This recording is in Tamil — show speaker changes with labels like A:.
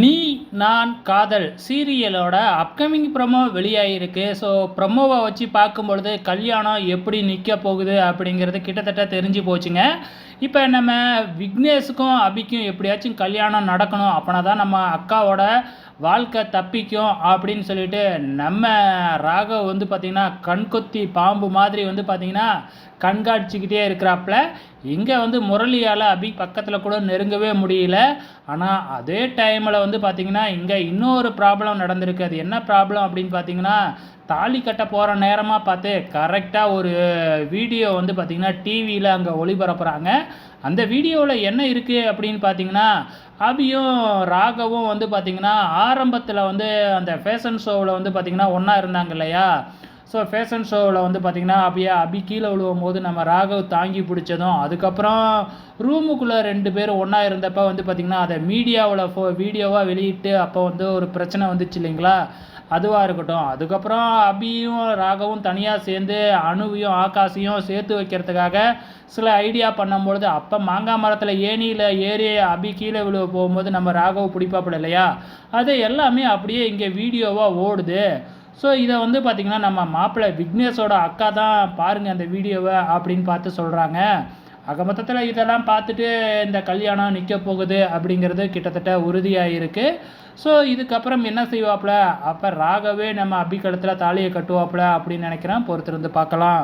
A: நீ நான் காதல் சீரியலோட அப்கமிங் ப்ரொமோ வெளியாகிருக்கு. ஸோ ப்ரொமோவை வச்சு பார்க்கும்பொழுது கல்யாணம் எப்படி நிற்க போகுது அப்படிங்கிறது கிட்டத்தட்ட தெரிஞ்சு போச்சுங்க. இப்போ நம்ம விக்னேஷுக்கும் அபிக்கும் எப்படியாச்சும் கல்யாணம் நடக்கணும், அப்போனா தான் நம்ம அக்காவோட வாழ்க்கை தப்பிக்கும் அப்படின்னு சொல்லிட்டு நம்ம ராகவ் வந்து பார்த்திங்கன்னா கண்கொத்தி பாம்பு மாதிரி வந்து பார்த்திங்கன்னா கண்காட்சிக்கிட்டே இருக்கிறாப்புல. இங்கே வந்து முரளியால் அபி பக்கத்தில் கூட நெருங்கவே முடியல. ஆனால் அதே டைமில் வந்து பார்த்திங்கன்னா இங்கே இன்னொரு ப்ராப்ளம் நடந்திருக்கு. அது என்ன ப்ராப்ளம் அப்படின்னு பார்த்தீங்கன்னா, தாலி கட்ட போகிற நேரமாக பார்த்து கரெக்டாக ஒரு வீடியோ வந்து பார்த்திங்கன்னா டிவியில் அங்கே ஒளிபரப்புகிறாங்க. அந்த வீடியோவில் என்ன இருக்குது அப்படின்னு பார்த்தீங்கன்னா, அபியும் ராகவும் வந்து பார்த்திங்கன்னா ஆரம்பத்தில் வந்து அந்த ஃபேஷன் ஷோவில் வந்து பார்த்திங்கன்னா ஒன்றா இருந்தாங்க இல்லையா. ஸோ ஃபேஷன் ஷோவில் வந்து பார்த்திங்கன்னா அபி கீழே விழுவும் போது நம்ம ராகவ் தாங்கி பிடிச்சதும், அதுக்கப்புறம் ரூமுக்குள்ளே 2 பேரும் ஒன்றா இருந்தப்போ வந்து பார்த்திங்கன்னா அதை மீடியாவில் வீடியோவாக வெளியிட்டு அப்போ வந்து ஒரு பிரச்சனை வந்துச்சு இல்லைங்களா, அதுவாக இருக்கட்டும். அதுக்கப்புறம் அபியும் ராகவும் தனியாக சேர்ந்து அணுவையும் ஆகாஷையும் சேர்த்து வைக்கிறதுக்காக சில ஐடியா பண்ணும்பொழுது அப்போ மாங்காய் மரத்தில் ஏணியில் ஏறி அபி கீழே விழுவ போகும்போது நம்ம ராகவ் பிடிப்பாப்பிட இல்லையா, அது எல்லாமே அப்படியே இங்கே வீடியோவாக ஓடுது. ஸோ இதை வந்து பார்த்திங்கன்னா நம்ம மாப்பிள்ளை விக்னேஷோட அக்கா தான் பாருங்கள் அந்த வீடியோவை அப்படின்னு பார்த்து சொல்கிறாங்க. ஆக மொத்தத்தில் இதெல்லாம் பார்த்துட்டு இந்த கல்யாணம் நிற்க போகுது அப்படிங்கிறது கிட்டத்தட்ட உறுதியாக இருக்குது. ஸோ இதுக்கப்புறம் என்ன செய்வாப்புல, அப்போ ராகவே நம்ம அபி கழுத்தில் தாலியை கட்டுவாப்புல அப்படின்னு நினைக்கிறேன். பொறுத்திருந்து பார்க்கலாம்.